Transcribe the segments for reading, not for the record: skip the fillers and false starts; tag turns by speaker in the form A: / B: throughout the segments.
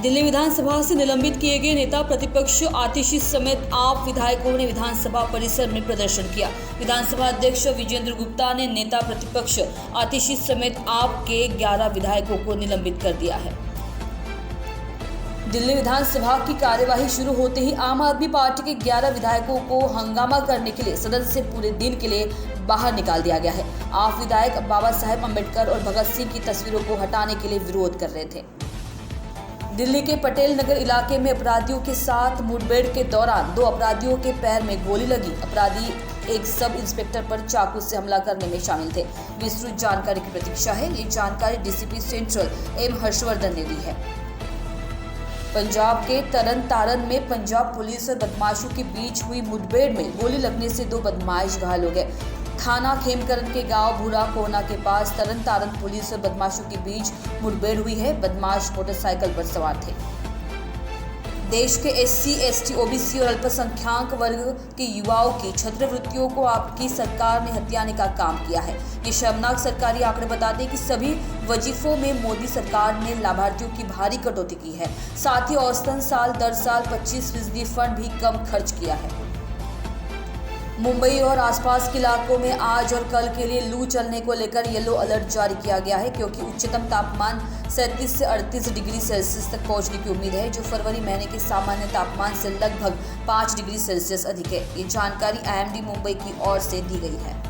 A: दिल्ली विधानसभा से निलंबित किए गए नेता प्रतिपक्ष आतिशी समेत आप विधायकों ने विधानसभा परिसर में प्रदर्शन किया। विधानसभा अध्यक्ष विजेंद्र गुप्ता ने नेता प्रतिपक्ष आतिशी समेत आप के 11 विधायकों को निलंबित कर दिया है। दिल्ली विधानसभा की कार्यवाही शुरू होते ही आम आदमी पार्टी के 11 विधायकों को हंगामा करने के लिए सदन से पूरे दिन के लिए बाहर निकाल दिया गया है। आप विधायक बाबा साहेब अम्बेडकर और भगत सिंह की तस्वीरों को हटाने के लिए विरोध कर रहे थे। दिल्ली के पटेल नगर इलाके में अपराधियों के साथ मुठभेड़ के दौरान 2 अपराधियों के पैर में गोली लगी। अपराधी एक सब इंस्पेक्टर पर चाकू से हमला करने में शामिल थे। विस्तृत जानकारी की प्रतीक्षा है। ये जानकारी डीसीपी सेंट्रल एम हर्षवर्धन ने दी है। पंजाब के तरन तारण में पंजाब पुलिस और बदमाशों के बीच हुई मुठभेड़ में गोली लगने से 2 बदमाश घायल हो गए। थाना खेमकरन के गांव भूरा कोना के पास तरन तारण पुलिस और बदमाशों के बीच मुठभेड़ हुई है। बदमाश मोटरसाइकिल पर सवार थे। देश के एससी, एसटी, ओबीसी और अल्पसंख्यक वर्ग के युवाओं की छात्रवृत्तियों को आपकी सरकार ने हथियाने का काम किया है। ये शर्मनाक सरकारी आंकड़े बताते हैं कि सभी वजीफों में मोदी सरकार ने लाभार्थियों की भारी कटौती की है। साथ ही औसतन साल दर साल 25% फंड भी कम खर्च किया है। मुंबई और आसपास के इलाकों में आज और कल के लिए लू चलने को लेकर येलो अलर्ट जारी किया गया है, क्योंकि उच्चतम तापमान 37 से 38 डिग्री सेल्सियस तक पहुंचने की उम्मीद है, जो फरवरी महीने के सामान्य तापमान से लगभग 5 डिग्री सेल्सियस अधिक है। ये जानकारी आईएमडी मुंबई की ओर से दी गई है।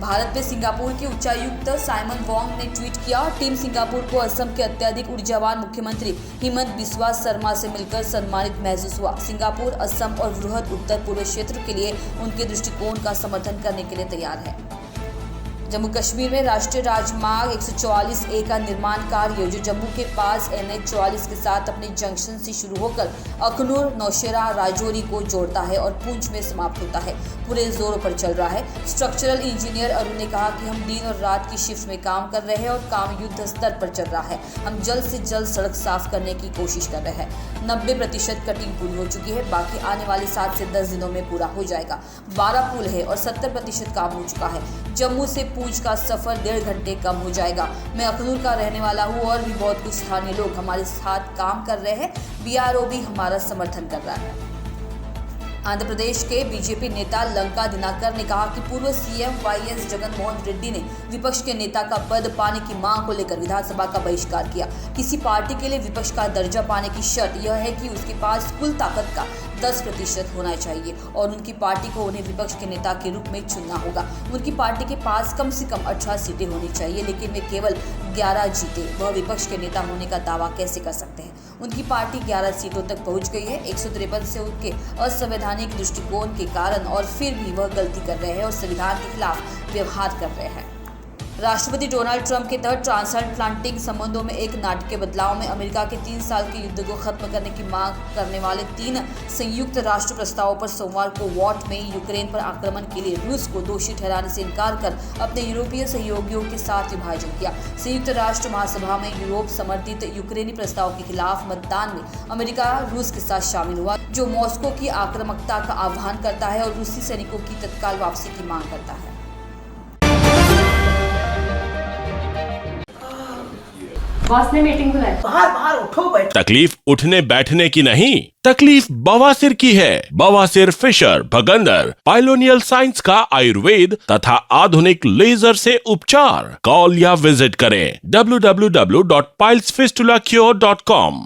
A: भारत में सिंगापुर के उच्चायुक्त साइमन वोंग ने ट्वीट किया, टीम सिंगापुर को असम के अत्यधिक ऊर्जावान मुख्यमंत्री हिमंत बिस्वा शर्मा से मिलकर सम्मानित महसूस हुआ। सिंगापुर असम और बृहद उत्तर पूर्व क्षेत्र के लिए उनके दृष्टिकोण का समर्थन करने के लिए तैयार है। जम्मू कश्मीर में राष्ट्रीय राजमार्ग 144A का निर्माण कार्य, जो जम्मू के पास NH 44 के साथ अपने जंक्शन से शुरू होकर अखनूर, नौशेरा, राजौरी को जोड़ता है और पुंछ में समाप्त होता है, पूरे जोरों पर चल रहा है। स्ट्रक्चरल इंजीनियर अरुण ने कहा कि हम दिन और रात की शिफ्ट में काम कर रहे हैं और काम युद्ध स्तर पर चल रहा है। हम जल्द से जल्द सड़क साफ करने की कोशिश कर रहे हैं। 90% कटिंग पूरी हो चुकी है, बाकी आने वाले 7 से 10 दिनों में पूरा हो जाएगा। 12 पुल है और 70% काम हो चुका है। जम्मू से पूंछ का सफर 1.5 घंटे कम हो जाएगा। मैं अखनूर का रहने वाला हूँ और भी बहुत कुछ स्थानीय लोग हमारे साथ काम कर रहे हैं। BRO भी हमारा समर्थन कर रहा है। आंध्र प्रदेश के बीजेपी नेता लंका दिनाकर ने कहा कि पूर्व सीएम YS जगनमोहन रेड्डी ने विपक्ष के नेता का पद पाने की मांग को लेकर विधानसभा का बहिष्कार किया। किसी पार्टी के लिए विपक्ष का दर्जा पाने की शर्त यह है कि उसके पास कुल ताकत का 10% होना चाहिए और उनकी पार्टी को उन्हें विपक्ष के नेता के रूप में चुनना होगा। उनकी पार्टी के पास कम से कम 18 सीटें होनी चाहिए, लेकिन वे केवल 11 जीते। वह विपक्ष के नेता होने का दावा कैसे कर सकते हैं? उनकी पार्टी 11 सीटों तक पहुंच गई है। 153 से उनके असंवैधानिक दृष्टिकोण के कारण, और फिर भी वह गलती कर रहे हैं और संविधान के खिलाफ व्यवहार कर रहे हैं। राष्ट्रपति डोनाल्ड ट्रंप के तहत ट्रांसअटलांटिक संबंधों में एक नाटकीय बदलाव में अमेरिका के 3 साल के युद्ध को खत्म करने की मांग करने वाले 3 संयुक्त राष्ट्र प्रस्तावों पर सोमवार को वोट में यूक्रेन पर आक्रमण के लिए रूस को दोषी ठहराने से इनकार कर अपने यूरोपीय सहयोगियों के साथ विभाजन किया। संयुक्त राष्ट्र महासभा में यूरोप समर्थित यूक्रेनी प्रस्ताव के खिलाफ मतदान में अमेरिका रूस के साथ शामिल हुआ, जो मॉस्को की आक्रामकता का आह्वान करता है और रूसी सैनिकों की तत्काल वापसी की मांग करता है।
B: बॉस ने मीटिंग बुलाई।
C: बाहर उठो बैठो।
D: तकलीफ उठने बैठने की नहीं, तकलीफ बवासीर की है। बवासीर, फिशर, भगंदर, पाइलोनियल साइंस का आयुर्वेद तथा आधुनिक लेजर से उपचार। कॉल या विजिट करें www.pilesfistulacure.com।